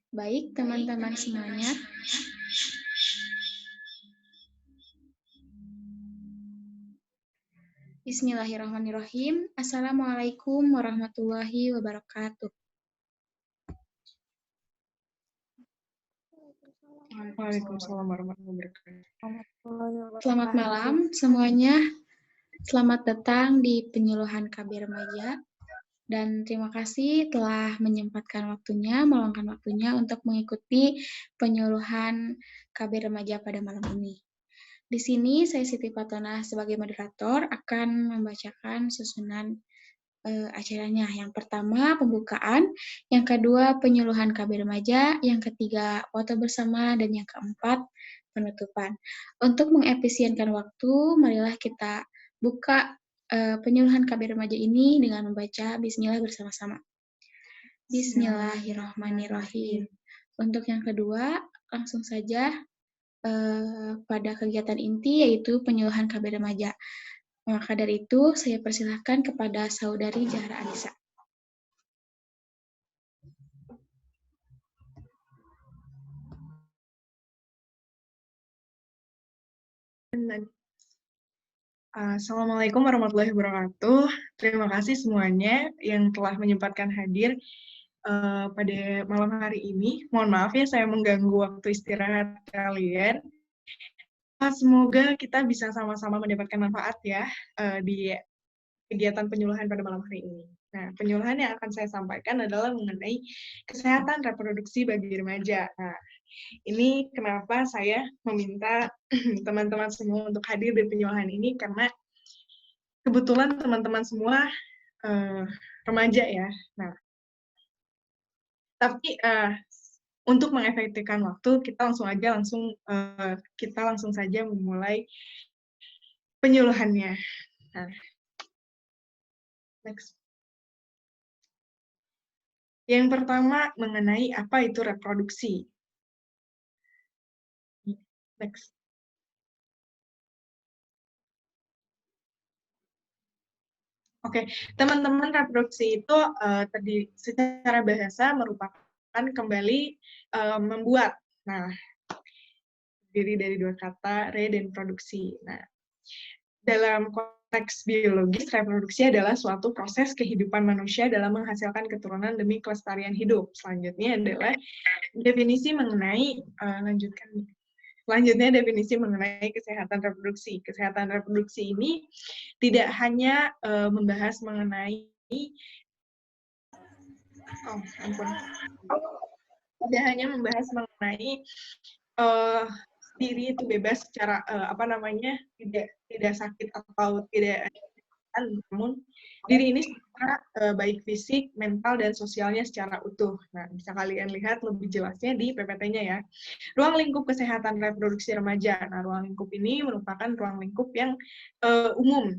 Baik, teman-teman semuanya. Bismillahirrahmanirrahim. Assalamualaikum warahmatullahi wabarakatuh. Waalaikumsalam warahmatullahi wabarakatuh. Selamat malam semuanya. Selamat datang di penyuluhan KB Remaja. Dan terima kasih telah menyempatkan waktunya, meluangkan waktunya untuk mengikuti penyuluhan KB Remaja pada malam ini. Di sini saya Siti Fatona sebagai moderator akan membacakan susunan acaranya. Yang pertama pembukaan, yang kedua penyuluhan KB Remaja, yang ketiga foto bersama, dan yang keempat penutupan. Untuk mengefisienkan waktu, marilah kita buka penyuluhan KB Remaja ini dengan membaca Bismillah bersama-sama. Bismillahirrahmanirrahim. Untuk yang kedua, langsung saja pada kegiatan inti yaitu penyuluhan KB Remaja. Maka dari itu, saya persilahkan kepada Saudari Zahra Anissa. Assalamualaikum warahmatullahi wabarakatuh. Terima kasih semuanya yang telah menyempatkan hadir pada malam hari ini. Mohon maaf ya saya mengganggu waktu istirahat kalian. Semoga kita bisa sama-sama mendapatkan manfaat ya di kegiatan penyuluhan pada malam hari ini. Nah, penyuluhan yang akan saya sampaikan adalah mengenai kesehatan reproduksi bagi remaja. Nah, ini kenapa saya meminta teman-teman semua untuk hadir di penyuluhan ini, karena kebetulan teman-teman semua remaja ya. Nah, tapi untuk mengefektifkan waktu, kita langsung saja memulai penyuluhannya. Nah, next. Yang pertama mengenai apa itu reproduksi. Next. Oke, teman-teman, reproduksi itu secara bahasa merupakan kembali membuat. Nah, terdiri dari dua kata, re dan produksi. Nah, dalam konteks biologis, reproduksi adalah suatu proses kehidupan manusia dalam menghasilkan keturunan demi kelestarian hidup. Selanjutnya adalah definisi mengenai Selanjutnya definisi mengenai kesehatan reproduksi. Kesehatan reproduksi ini tidak hanya membahas mengenai tidak hanya membahas mengenai diri itu bebas secara tidak sakit atau tidak, namun diri ini secara baik fisik, mental, dan sosialnya secara utuh. Nah, bisa kalian lihat lebih jelasnya di PPT-nya ya. Ruang lingkup kesehatan reproduksi remaja. Nah, ruang lingkup ini merupakan ruang lingkup yang umum,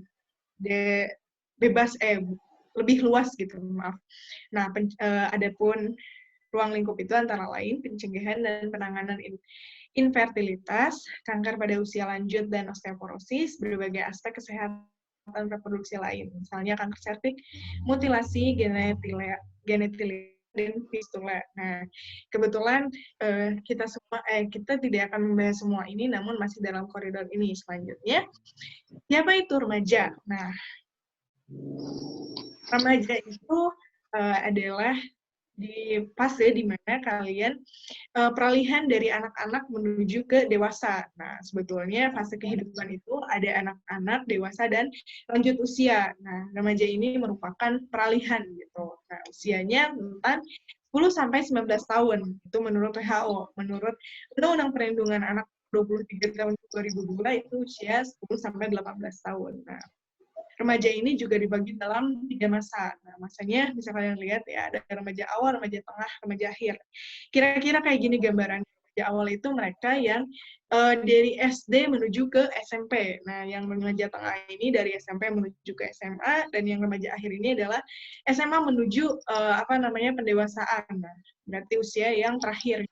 lebih luas gitu, maaf. Nah, adapun ruang lingkup itu antara lain pencegahan dan penanganan infertilitas, kanker pada usia lanjut, dan osteoporosis, berbagai aspek kesehatan reproduksi lain, misalnya kanker sertik, mutilasi, genetilia, dan fistula. Nah, kebetulan kita tidak akan membahas semua ini, namun masih dalam koridor ini. Selanjutnya, siapa itu remaja? Nah, remaja itu adalah di fase di mana kalian peralihan dari anak-anak menuju ke dewasa. Nah, sebetulnya fase kehidupan itu ada anak-anak, dewasa, dan lanjut usia. Nah, remaja ini merupakan peralihan gitu. Nah, usianya rentan 10 sampai 19 tahun. Itu menurut WHO. Menurut Undang-Undang Perlindungan Anak 23 tahun 2002 itu usia 10 sampai 18 tahun. Nah, remaja ini juga dibagi dalam 3 masa. Nah, masanya bisa kalian lihat ya, ada remaja awal, remaja tengah, remaja akhir. Kira-kira kayak gini gambaran. Remaja awal itu mereka yang dari SD menuju ke SMP. Nah, yang remaja tengah ini dari SMP menuju ke SMA, dan yang remaja akhir ini adalah SMA menuju pendewasaan. Nah, berarti usia yang terakhir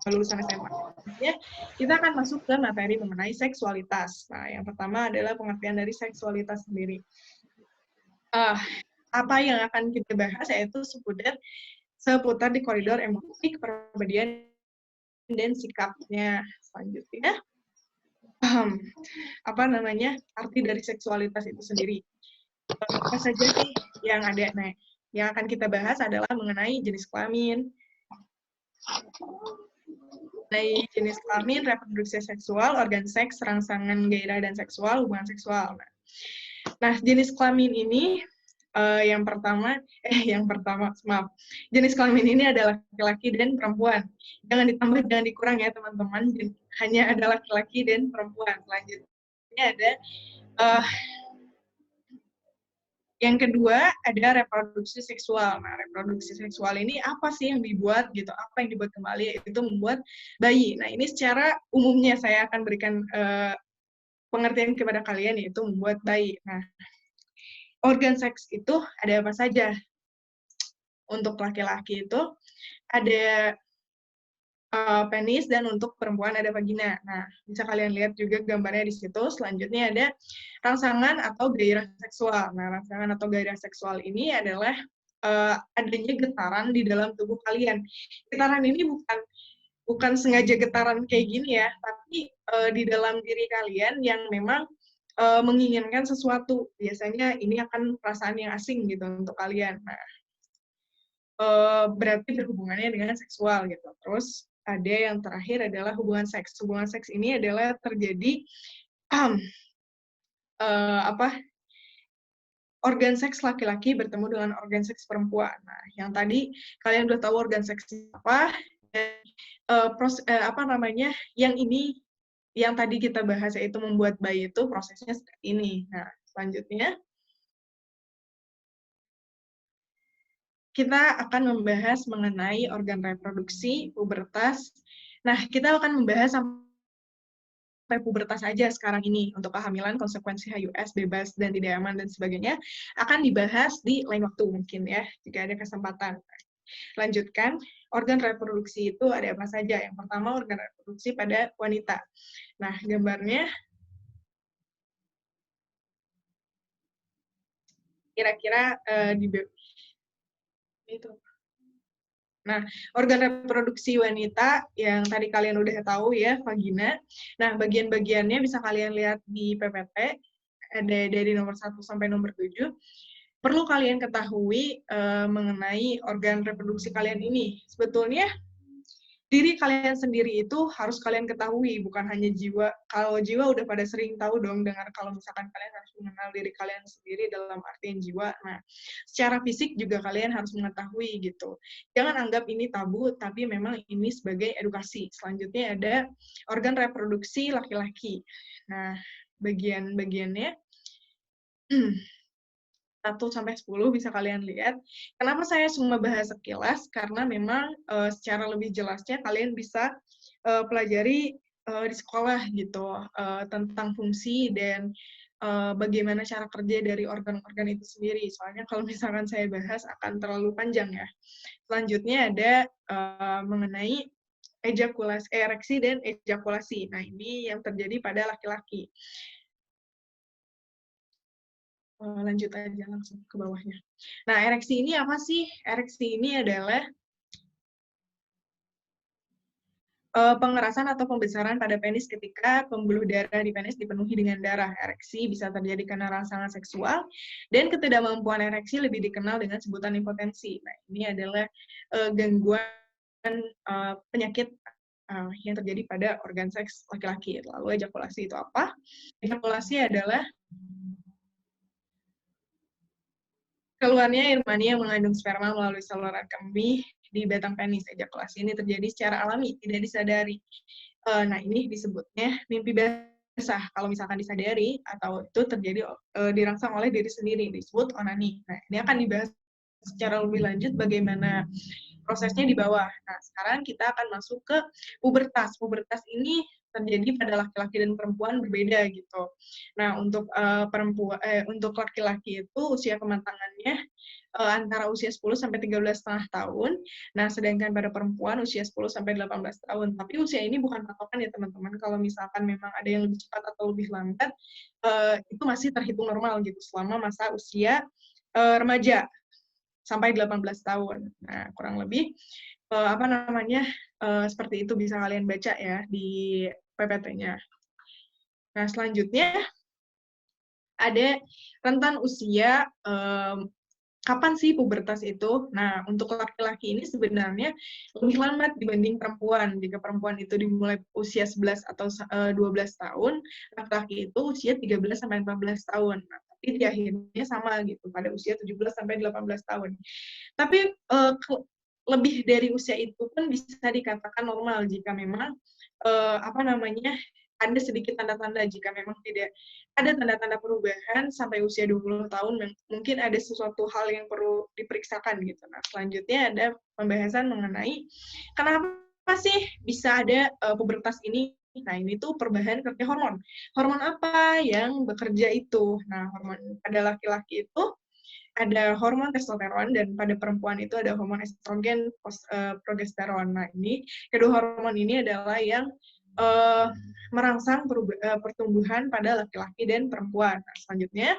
lulusan SMA. Ya, kita akan masuk ke materi mengenai seksualitas. Nah, yang pertama adalah pengertian dari seksualitas sendiri. Apa yang akan kita bahas yaitu seputar seputar di koridor emosi, kepribadian, dan sikapnya. Selanjutnya, arti dari seksualitas itu sendiri. Apa saja sih yang ada? Nah, yang akan kita bahas adalah mengenai jenis kelamin, jenis kelamin, reproduksi seksual, organ seks, rangsangan gairah dan seksual, hubungan seksual. Nah, jenis kelamin ini jenis kelamin ini adalah laki-laki dan perempuan. Jangan ditambah, jangan dikurang ya teman-teman. Hanya ada laki-laki dan perempuan. Selanjutnya ada yang kedua ada reproduksi seksual. Nah, reproduksi seksual ini apa sih yang dibuat gitu? Apa yang dibuat kembali? Itu membuat bayi. Nah, ini secara umumnya saya akan berikan pengertian kepada kalian, yaitu membuat bayi. Nah, organ seks itu ada apa saja? Untuk laki-laki itu ada penis, dan untuk perempuan ada vagina. Nah, bisa kalian lihat juga gambarnya di situ. Selanjutnya ada rangsangan atau gairah seksual. Nah, rangsangan atau gairah seksual ini adalah adanya getaran di dalam tubuh kalian. Getaran ini bukan sengaja getaran kayak gini ya, tapi di dalam diri kalian yang memang menginginkan sesuatu. Biasanya ini akan perasaan yang asing gitu untuk kalian. Nah, berarti berhubungannya dengan seksual gitu. Terus ada yang terakhir adalah hubungan seks. Hubungan seks ini adalah terjadi organ seks laki-laki bertemu dengan organ seks perempuan. Nah, yang tadi kalian udah tahu organ seks apa, dan yang ini yang tadi kita bahas yaitu membuat bayi itu prosesnya seperti ini. Nah, selanjutnya kita akan membahas mengenai organ reproduksi, pubertas. Nah, kita akan membahas sampai pubertas aja sekarang ini. Untuk kehamilan, konsekuensi HUS, bebas, dan tidak aman, dan sebagainya, akan dibahas di lain waktu mungkin ya, jika ada kesempatan. Lanjutkan, organ reproduksi itu ada apa saja? Yang pertama, organ reproduksi pada wanita. Nah, gambarnya kira-kira itu. Nah, organ reproduksi wanita yang tadi kalian udah tahu ya, vagina. Nah, bagian-bagiannya bisa kalian lihat di PPT, ada dari nomor 1 sampai nomor 7. Perlu kalian ketahui mengenai organ reproduksi kalian ini. Sebetulnya, diri kalian sendiri itu harus kalian ketahui, bukan hanya jiwa. Kalau jiwa udah pada sering tahu dong, dengar kalau misalkan kalian harus mengenal diri kalian sendiri dalam artian jiwa. Nah, secara fisik juga kalian harus mengetahui gitu. Jangan anggap ini tabu, tapi memang ini sebagai edukasi. Selanjutnya ada organ reproduksi laki-laki. Nah, bagian-bagiannya 1 sampai 10 bisa kalian lihat. Kenapa saya cuma bahas sekilas? Karena memang secara lebih jelasnya kalian bisa pelajari di sekolah gitu tentang fungsi dan bagaimana cara kerja dari organ-organ itu sendiri. Soalnya kalau misalkan saya bahas akan terlalu panjang ya. Selanjutnya ada mengenai ereksi dan ejakulasi. Nah, ini yang terjadi pada laki-laki. Lanjut aja langsung ke bawahnya. Nah, ereksi ini apa sih? Ereksi ini adalah pengerasan atau pembesaran pada penis ketika pembuluh darah di penis dipenuhi dengan darah. Ereksi bisa terjadi karena rangsangan seksual, dan ketidakmampuan ereksi lebih dikenal dengan sebutan impotensi. Nah, ini adalah gangguan penyakit yang terjadi pada organ seks laki-laki. Lalu ejakulasi itu apa? Ejakulasi adalah keluarnya air mani yang mengandung sperma melalui saluran kemih di batang penis. Ejakulasi ini terjadi secara alami, tidak disadari. Nah, ini disebutnya mimpi basah. Kalau misalkan disadari, atau itu terjadi dirangsang oleh diri sendiri, disebut onani. Nah, ini akan dibahas secara lebih lanjut bagaimana prosesnya di bawah. Nah, sekarang kita akan masuk ke pubertas. Pubertas ini terjadi pada laki-laki dan perempuan berbeda gitu. Nah, untuk untuk laki-laki itu usia kematangannya antara usia 10 sampai 13,5 tahun. Nah, sedangkan pada perempuan usia 10 sampai 18 tahun. Tapi usia ini bukan patokan ya, teman-teman. Kalau misalkan memang ada yang lebih cepat atau lebih lambat, itu masih terhitung normal gitu selama masa usia remaja. sampai 18 tahun. Nah, kurang lebih seperti itu bisa kalian baca ya di PPT-nya. Nah, selanjutnya ada rentan usia, kapan sih pubertas itu? Nah, untuk laki-laki ini sebenarnya lebih lambat dibanding perempuan. Jika perempuan itu dimulai usia 11 atau 12 tahun, laki-laki itu usia 13 sampai 14 tahun. Nah, tapi di akhirnya sama gitu, pada usia 17 sampai 18 tahun. Tapi lebih dari usia itu pun bisa dikatakan normal jika memang ada sedikit tanda-tanda jika memang tidak ada tanda-tanda perubahan sampai usia 20 tahun, mungkin ada sesuatu hal yang perlu diperiksakan gitu. Nah, selanjutnya ada pembahasan mengenai kenapa sih bisa ada pubertas ini. Nah, ini tuh perubahan kerja hormon. Hormon apa yang bekerja itu? Nah, hormon pada laki-laki itu ada hormon testosteron dan pada perempuan itu ada hormon estrogen, progesteron. Nah, ini kedua hormon ini adalah yang merangsang pertumbuhan pada laki-laki dan perempuan. Nah, selanjutnya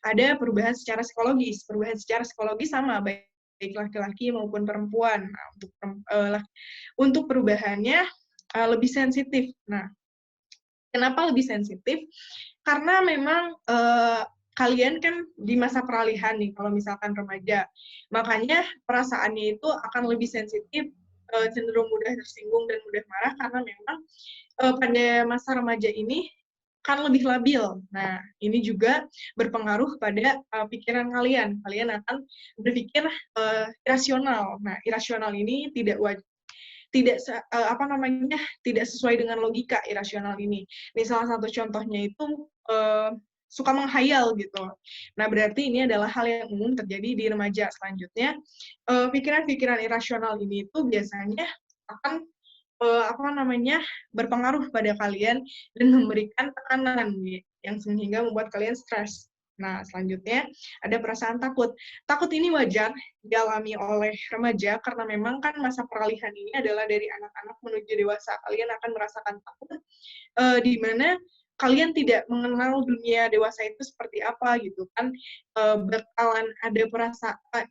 ada perubahan secara psikologis. Perubahan secara psikologis sama baik laki-laki maupun perempuan. Nah, untuk perubahannya lebih sensitif. Nah, kenapa lebih sensitif? Karena memang kalian kan di masa peralihan nih, kalau misalkan remaja. Makanya perasaannya itu akan lebih sensitif, cenderung mudah tersinggung dan mudah marah, karena memang pada masa remaja ini kan lebih labil. Nah, ini juga berpengaruh pada pikiran kalian. Kalian akan berpikir irasional. Nah, irasional ini tidak sesuai dengan logika irasional ini. Ini salah satu contohnya itu suka menghayal gitu. Nah, berarti ini adalah hal yang umum terjadi di remaja. Selanjutnya, pikiran-pikiran irasional ini itu biasanya akan berpengaruh pada kalian dan memberikan tekanan yang sehingga membuat kalian stres. Nah, selanjutnya ada perasaan takut. Takut ini wajar dialami oleh remaja karena memang kan masa peralihan ini adalah dari anak-anak menuju dewasa. Kalian akan merasakan takut di mana kalian tidak mengenal dunia dewasa itu seperti apa gitu kan.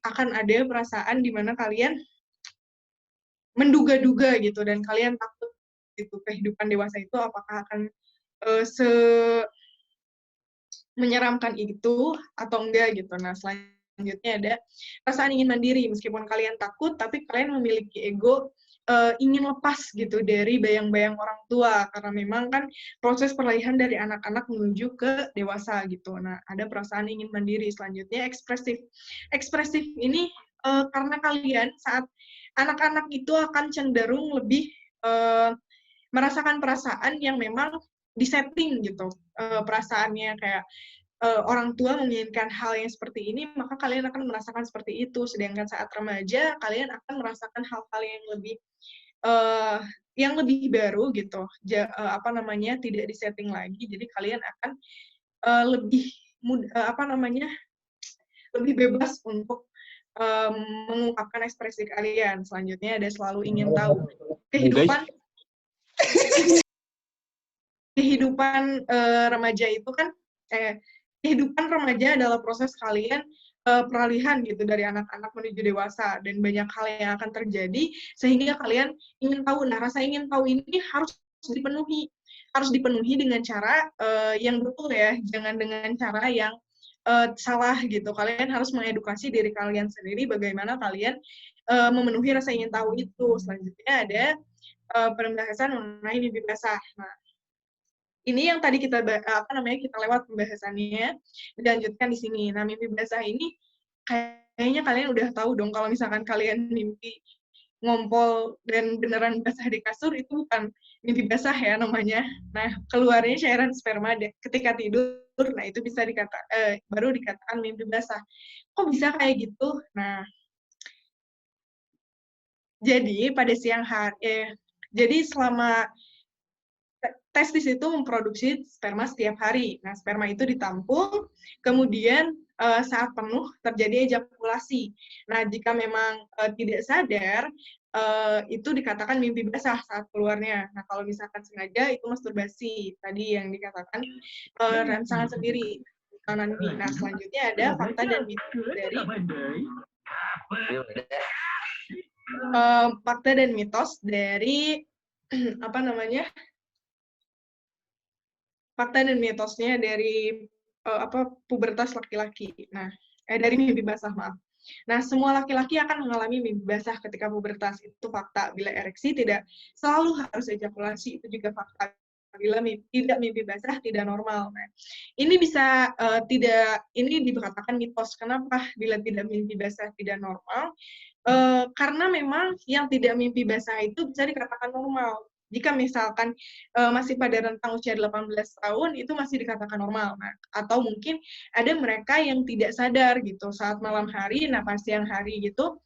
Akan ada perasaan di mana kalian menduga-duga gitu dan kalian takut gitu kehidupan dewasa itu apakah akan menyeramkan itu atau enggak gitu. Nah, selanjutnya ada perasaan ingin mandiri. Meskipun kalian takut, tapi kalian memiliki ego ingin lepas gitu dari bayang-bayang orang tua, karena memang kan proses peralihan dari anak-anak menuju ke dewasa gitu. Nah, ada perasaan ingin mandiri. Selanjutnya ekspresif. Ekspresif ini karena kalian saat anak-anak itu akan cenderung lebih merasakan perasaan yang memang disetting gitu, perasaannya kayak orang tua menginginkan hal yang seperti ini, maka kalian akan merasakan seperti itu. Sedangkan saat remaja, kalian akan merasakan hal-hal yang lebih baru gitu, tidak disetting lagi. Jadi kalian akan lebih lebih bebas untuk mengungkapkan ekspresi kalian. Selanjutnya ada selalu ingin tahu kehidupan remaja itu kan kehidupan remaja adalah proses kalian peralihan gitu dari anak-anak menuju dewasa, dan banyak hal yang akan terjadi sehingga kalian ingin tahu. Nah, rasa ingin tahu ini harus dipenuhi dengan cara yang betul ya, jangan dengan cara yang salah gitu. Kalian harus mengedukasi diri kalian sendiri bagaimana kalian memenuhi rasa ingin tahu itu. Selanjutnya ada pembahasan mengenai mimpi basah. Nah, ini yang tadi kita lewat pembahasannya, dilanjutkan di sini. Nah, mimpi basah ini kayaknya kalian udah tahu dong kalau misalkan kalian mimpi ngompol dan beneran basah di kasur, itu bukan mimpi basah ya namanya. Nah, keluarnya cairan sperma ketika tidur, nah itu bisa baru dikatakan mimpi basah. Kok bisa kayak gitu? Nah, jadi pada siang hari, jadi selama testis itu memproduksi sperma setiap hari. Nah, sperma itu ditampung, kemudian saat penuh terjadi ejakulasi. Nah, jika memang tidak sadar, itu dikatakan mimpi basah saat keluarnya. Nah, kalau misalkan sengaja, itu masturbasi. Tadi yang dikatakan rangsangan sendiri. Nah, selanjutnya ada fakta dan mitos dari Fakta dan mitos dari apa namanya? Fakta dan mitosnya dari pubertas laki-laki. Nah, dari mimpi basah, maaf. Nah, semua laki-laki akan mengalami mimpi basah ketika pubertas. Itu fakta. Bila ereksi tidak selalu harus ejakulasi, itu juga fakta. Bila tidak mimpi basah, tidak normal. Nah, ini bisa ini dikatakan mitos. Kenapa bila tidak mimpi basah tidak normal? Karena memang yang tidak mimpi basah itu bisa dikatakan normal. Jika misalkan masih pada rentang usia 18 tahun, itu masih dikatakan normal. Nah, atau mungkin ada mereka yang tidak sadar gitu, saat malam hari, nah pas siang hari gitu,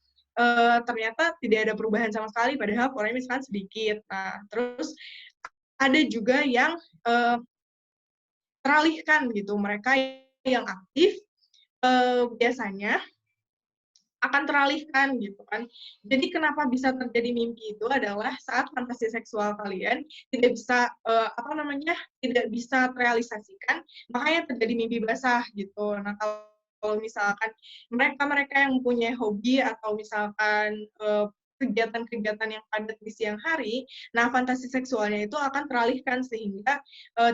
ternyata tidak ada perubahan sama sekali, padahal polanya misalkan sedikit. Nah, terus ada juga yang teralihkan gitu, mereka yang aktif biasanya akan teralihkan gitu kan. Jadi kenapa bisa terjadi mimpi itu adalah saat fantasi seksual kalian tidak bisa tidak bisa terrealisasikan, makanya terjadi mimpi basah gitu. Nah, kalau misalkan mereka yang punya hobi atau misalkan kegiatan-kegiatan yang padat di siang hari, nah fantasi seksualnya itu akan teralihkan sehingga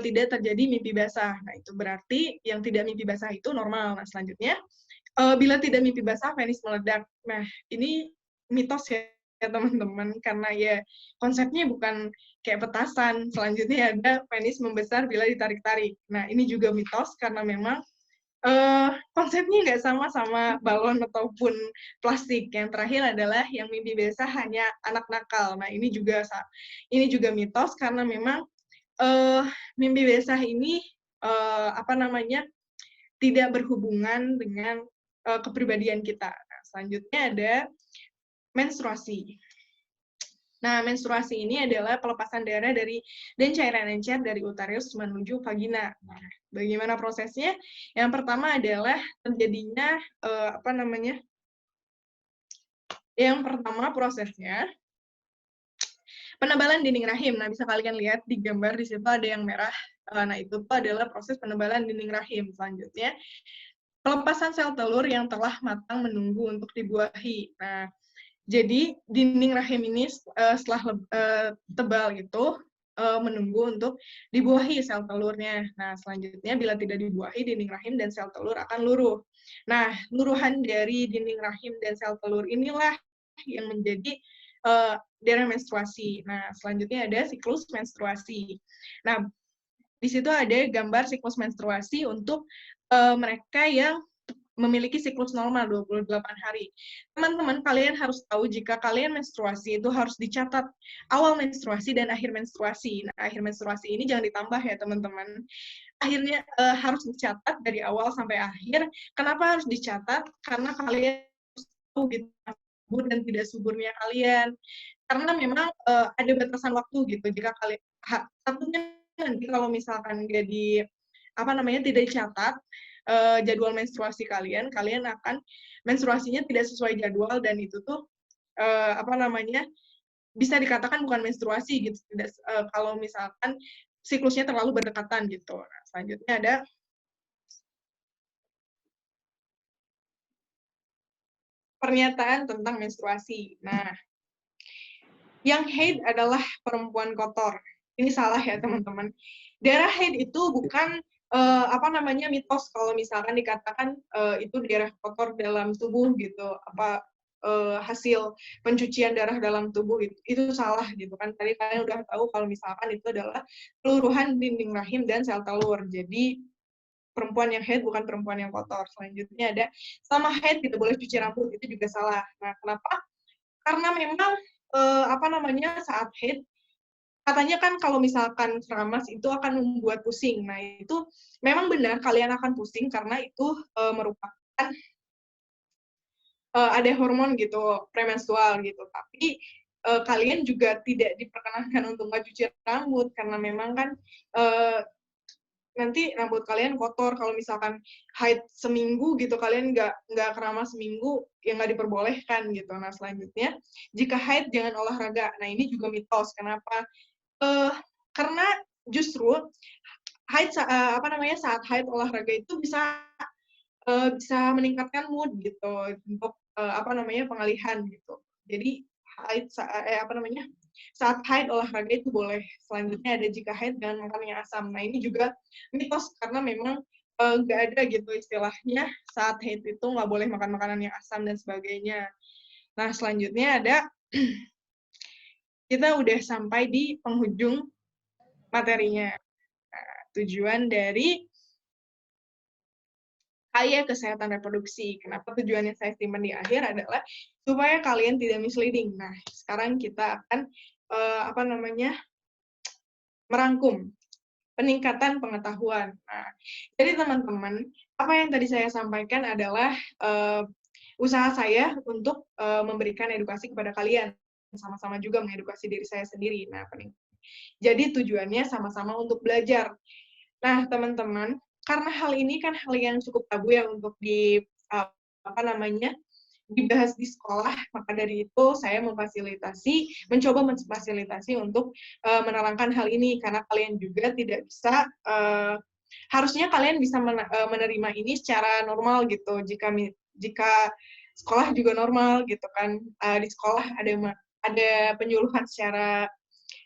tidak terjadi mimpi basah. Nah, itu berarti yang tidak mimpi basah itu normal. Nah, selanjutnya bila tidak mimpi basah, penis meledak. Nah, ini mitos ya teman-teman, karena ya konsepnya bukan kayak petasan. Selanjutnya ada penis membesar bila ditarik-tarik. Nah, ini juga mitos karena memang konsepnya nggak sama balon ataupun plastik. Yang terakhir adalah yang mimpi basah hanya anak nakal. Nah, ini juga mitos karena memang mimpi basah ini tidak berhubungan dengan kepribadian kita. Nah, selanjutnya ada menstruasi. Nah, menstruasi ini adalah pelepasan darah dan cairan encer dari uterus menuju vagina. Nah, bagaimana prosesnya? Yang pertama adalah terjadinya Yang pertama prosesnya penebalan dinding rahim. Nah, bisa kalian lihat di gambar di situ ada yang merah. Nah, itu adalah proses penebalan dinding rahim. Selanjutnya pelepasan sel telur yang telah matang menunggu untuk dibuahi. Nah, jadi dinding rahim ini setelah tebal itu menunggu untuk dibuahi sel telurnya. Nah, selanjutnya bila tidak dibuahi, dinding rahim dan sel telur akan luruh. Nah, luruhan dari dinding rahim dan sel telur inilah yang menjadi daerah menstruasi. Nah, selanjutnya ada siklus menstruasi. Nah, di situ ada gambar siklus menstruasi untuk mereka yang memiliki siklus normal 28 hari. Teman-teman, kalian harus tahu jika kalian menstruasi itu harus dicatat awal menstruasi dan akhir menstruasi. Nah, akhir menstruasi ini jangan ditambah ya, teman-teman. Akhirnya harus dicatat dari awal sampai akhir. Kenapa harus dicatat? Karena kalian harus tahu gitu, subur dan tidak suburnya kalian. Karena memang ada batasan waktu gitu. Jika kalian satunya nanti kalau misalkan tidak dicatat jadwal menstruasi kalian akan menstruasinya tidak sesuai jadwal dan itu tuh bisa dikatakan bukan menstruasi gitu. Kalau misalkan siklusnya terlalu berdekatan gitu. Nah, selanjutnya ada pernyataan tentang menstruasi. Nah, yang haid adalah perempuan kotor. Ini salah ya teman-teman. Darah haid itu bukan mitos kalau misalkan dikatakan itu darah kotor dalam tubuh gitu, hasil pencucian darah dalam tubuh itu salah gitu kan. Tadi kalian udah tahu kalau misalkan itu adalah keluruhan dinding rahim dan sel telur. Jadi perempuan yang haid bukan perempuan yang kotor. Selanjutnya ada sama haid tidak boleh cuci rambut, itu juga salah. Nah, kenapa? Karena memang saat haid katanya kan kalau misalkan keramas itu akan membuat pusing. Nah, itu memang benar kalian akan pusing karena itu merupakan ada hormon gitu, premenstrual gitu. Tapi kalian juga tidak diperkenankan untuk nggak cuci rambut karena memang kan nanti rambut kalian kotor. Kalau misalkan haid seminggu gitu, kalian nggak keramas seminggu, ya nggak diperbolehkan gitu. Nah, selanjutnya, jika haid jangan olahraga. Nah, ini juga mitos. Kenapa? Karena justru haid saat haid olahraga itu bisa bisa meningkatkan mood gitu untuk pengalihan gitu. Jadi saat haid olahraga itu boleh. Selanjutnya ada jika haid jangan makan yang asam. Nah ini juga mitos karena memang nggak ada gitu istilahnya saat haid itu nggak boleh makan makanan yang asam dan sebagainya. Nah selanjutnya ada kita udah sampai di penghujung materinya. Nah, tujuan dari kesehatan reproduksi. Kenapa tujuannya saya simpan di akhir adalah supaya kalian tidak misleading. Nah, sekarang kita akan merangkum peningkatan pengetahuan. Nah, jadi teman-teman, apa yang tadi saya sampaikan adalah usaha saya untuk memberikan edukasi kepada kalian, sama-sama juga mengedukasi diri saya sendiri. Nah, jadi tujuannya sama-sama untuk belajar. Nah, teman-teman, karena hal ini kan hal yang cukup tabu ya untuk dibahas di sekolah, maka dari itu saya mencoba memfasilitasi untuk menerangkan hal ini, karena kalian juga tidak bisa, harusnya kalian bisa menerima ini secara normal gitu, jika sekolah juga normal gitu kan, di sekolah ada penyuluhan secara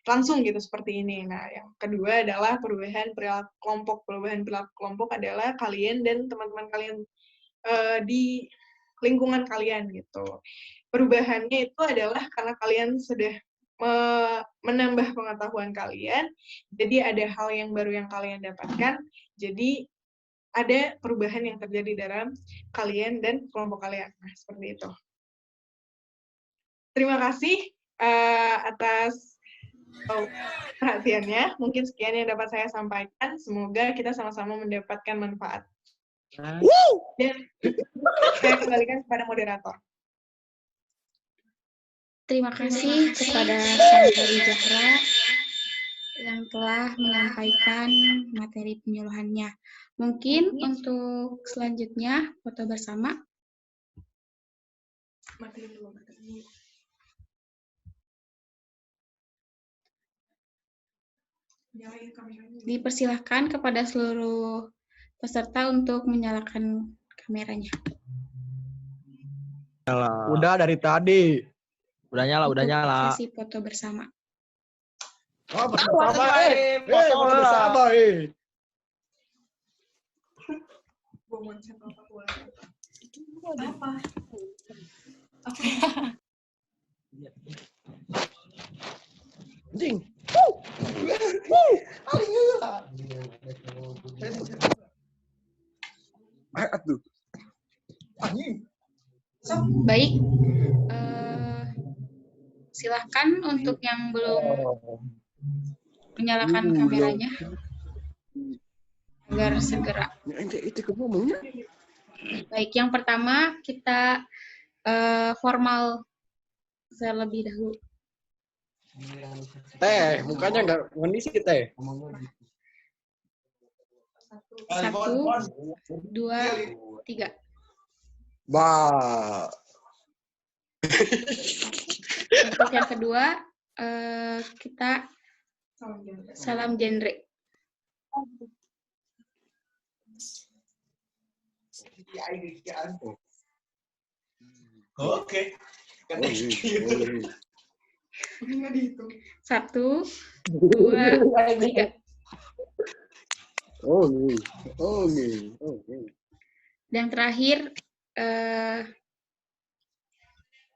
langsung gitu seperti ini. Nah, yang kedua adalah perubahan perilaku kelompok. Perubahan perilaku kelompok adalah kalian dan teman-teman kalian di lingkungan kalian gitu. Perubahannya itu adalah karena kalian sudah menambah pengetahuan kalian, jadi ada hal yang baru yang kalian dapatkan, jadi ada perubahan yang terjadi dalam kalian dan kelompok kalian. Nah, seperti itu. Terima kasih atas perhatiannya. Mungkin sekian yang dapat saya sampaikan. Semoga kita sama-sama mendapatkan manfaat. Dan saya kembalikan kepada moderator. Terima kasih kepada Santri Zahra yang telah menyampaikan materi penyuluhannya. Mungkin untuk selanjutnya foto bersama. Dipersilahkan kepada seluruh peserta untuk menyalakan kameranya. Udah dari tadi. Udah nyala. Sesi foto bersama. Oh, bersama, foto bersama, Anjing. Aduh. Baik, silahkan untuk yang belum menyalakan kameranya agar segera. Baik, yang pertama kita formal terlebih dahulu. Teh, mukanya nggak kondisi teh. 1, 2, 3. Bah. Untuk yang kedua, kita salam genre. Oke. 1, 2, 3. Dan terakhir,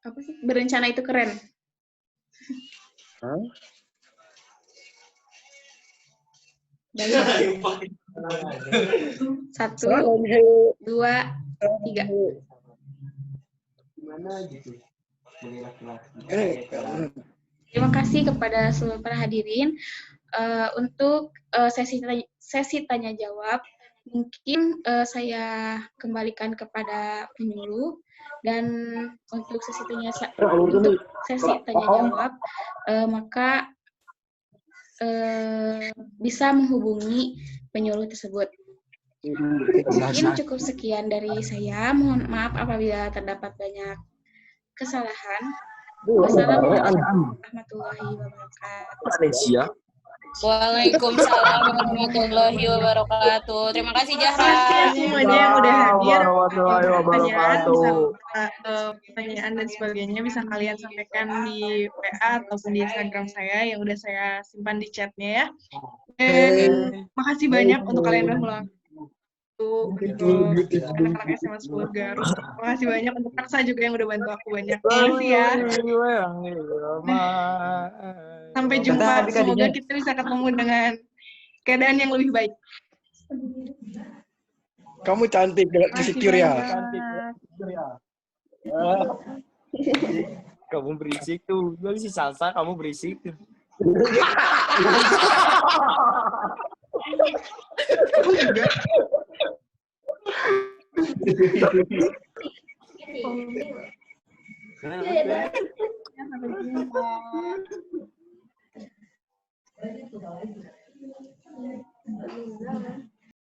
apa sih? Berencana itu keren. Baik. 1, 2, 3. Terima kasih kepada seluruh para hadirin. Untuk sesi tanya jawab, mungkin saya kembalikan kepada penyuluh, dan untuk sesi tanya jawab maka bisa menghubungi penyuluh tersebut. Mungkin cukup sekian dari saya. Mohon maaf apabila terdapat banyak kesalahan. Wassalamualaikum warahmatullahi wabarakatuh. Waalaikumsalam warahmatullahi wabarakatuh. Terima kasih Terima kasih ya Zahra. semuanya yang udah hadir. Warahmatullahi wabarakatuh. Pertanyaan dan sebagainya bisa kalian sampaikan di WA ataupun di Instagram saya yang udah saya simpan di chatnya ya. Dan makasih banyak untuk kalian yang udah untuk anak-anak SMA 10 Garut. Makasih banyak untuk Aksa juga yang udah bantu aku banyak. Makasih ya. Sampai jumpa. Semoga kita bisa ketemu dengan keadaan yang lebih baik. Kamu cantik, insecure ya. Kamu berisik tuh. Gue si Salsa, kamu berisik tuh. Aku juga. Sampai jumpa.